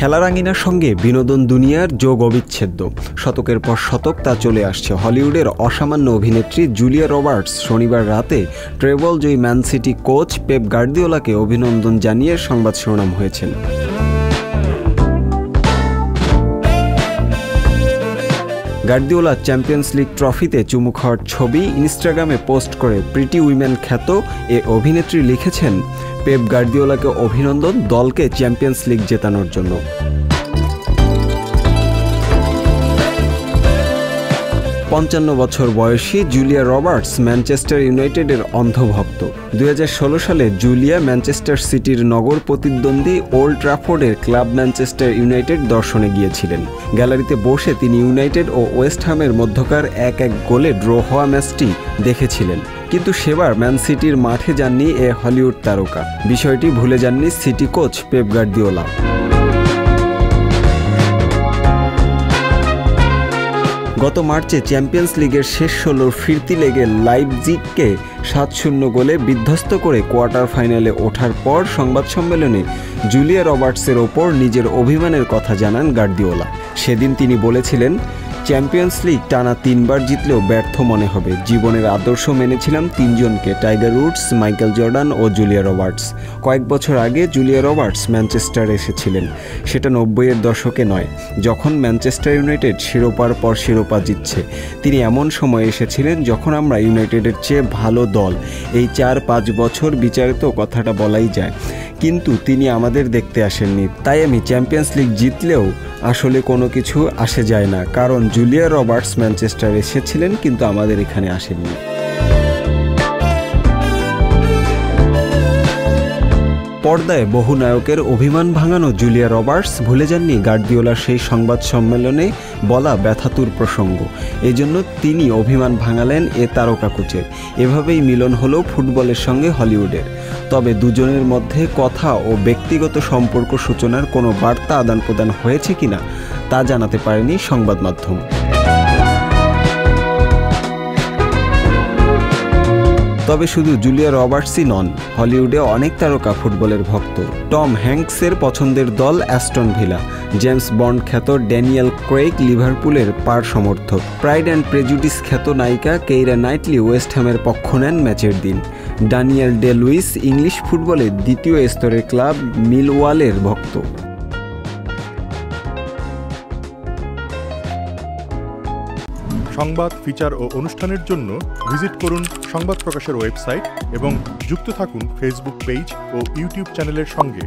খেলার আঙিনার সঙ্গে বিনোদন দুনিয়ার যোগ অবিচ্ছেদ্য। শতকের পর শতক তা চলে আসছে। হলিউডের অসামান্য অভিনেত্রী জুলিয়া রবার্টস শনিবার রাতে ট্রেবল জয়ী ম্যান সিটি কোচ পেপ গার্দিওলাকে অভিনন্দন জানিয়ে সংবাদ শিরোনাম হয়েছেন। গার্দিওলা চ্যাম্পিয়ন্স লিগ ট্রফিতে চুমু খাওয়ার ছবি ইনস্টাগ্রামে পোস্ট করে প্রিটি উইমেন খ্যাত এ অভিনেত্রী লিখেছেন, পেপ গার্দিওলাকে অভিনন্দন দলকে চ্যাম্পিয়ন্স লিগ জেতানোর জন্য। 55 বছর বয়সী জুলিয়া রবার্টস ম্যানচেস্টার ইউনাইটেডের অন্ধভক্ত। 2016 সালে জুলিয়া ম্যানচেস্টার সিটির নগর প্রতিদ্বন্দ্বী ওল্ড ট্রাফোর্ডের ক্লাব ম্যানচেস্টার ইউনাইটেড দর্শনে গিয়েছিলেন। গ্যালারিতে বসে তিনি ইউনাইটেড ও ওয়েস্ট হ্যামের মধ্যকার 1-1 গোলে ড্র হওয়া ম্যাচটি দেখেছিলেন। কিন্তু সেবার ম্যান সিটির মাঠে যাননি এ হলিউড তারকা। বিষয়টি ভুলে যাননি সিটি কোচ পেপ গার্দিওলা। গত মার্চে চ্যাম্পিয়ন্স লিগের শেষ 16 ফিরতি লেগে লাইপজিগকে 7-0 গোলে বিধ্বস্ত করে কোয়ার্টার ফাইনালে ওঠার পর সংবাদ সম্মেলনে জুলিয়া রবার্টসের ওপর নিজের অভিমানের কথা জানান গার্দিওলা। সেদিন তিনি বলেছিলেন, চ্যাম্পিয়ন্স লিগ টানা 3 বার জিতলেও ব্যর্থ মনে হবে। জীবনের আদর্শ মেনেছিলাম 3 জনকে, টাইগার উডস, মাইকেল জর্ডান ও জুলিয়া রবার্টস। কয়েক বছর আগে জুলিয়া রবার্টস ম্যানচেস্টার এসেছিলেন। সেটা 90-এর দশকে নয়, যখন ম্যানচেস্টার ইউনাইটেড শিরোপার পর শিরোপা জিতছে। তিনি এমন সময় এসেছিলেন যখন আমরা ইউনাইটেডের চেয়ে ভালো দল। এই 4-5 বছর বিচারে তো কথাটা বলাই যায়, কিন্তু তিনি আমাদের দেখতে আসেননি। তাই আমি চ্যাম্পিয়ন্স লিগ জিতলেও আসলে কোনো কিছু আসে যায় না, কারণ জুলিয়া রবার্টস ম্যানচেস্টার এসেছিলেন কিন্তু আমাদের এখানে আসেননি। পর্দায় বহু নায়কের অভিমান ভাঙানো জুলিয়া রবার্টস ভুলে যাননি গার্দিওলার সেই সংবাদ সম্মেলনে বলা ব্যথাতুর প্রসঙ্গ। এজন্য তিনি অভিমান ভাঙালেন এ তারকা কোচের। এভাবেই মিলন হলো ফুটবলের সঙ্গে হলিউডের। তবে দুজনের মধ্যে কথা ও ব্যক্তিগত সম্পর্ক সূচনার কোনো বার্তা আদান প্রদান হয়েছে কিনা তা জানাতে পারেনি সংবাদ মাধ্যম। তবে শুধু জুলিয়া রবার্টসই নন, হলিউডে অনেক তারকা ফুটবলের ভক্ত। টম হ্যাঙ্কসের পছন্দের দল অ্যাস্টন ভিলা। জেমস বন্ড খ্যাত ড্যানিয়েল ক্রেইগ লিভারপুলের পার সমর্থক। প্রাইড অ্যান্ড প্রেজুডিস খ্যাত নায়িকা কেইরা নাইটলি ওয়েস্ট হ্যামের পক্ষ নেন ম্যাচের দিন। ড্যানিয়েল ডে লুইস ইংলিশ ফুটবলের দ্বিতীয় স্তরের ক্লাব মিলওয়ালের ভক্ত। সংবাদ, ফিচার ও অনুষ্ঠানের জন্য ভিজিট করুন সংবাদ প্রকাশের ওয়েবসাইট এবং যুক্ত থাকুন ফেসবুক পেজ ও ইউটিউব চ্যানেলের সঙ্গে।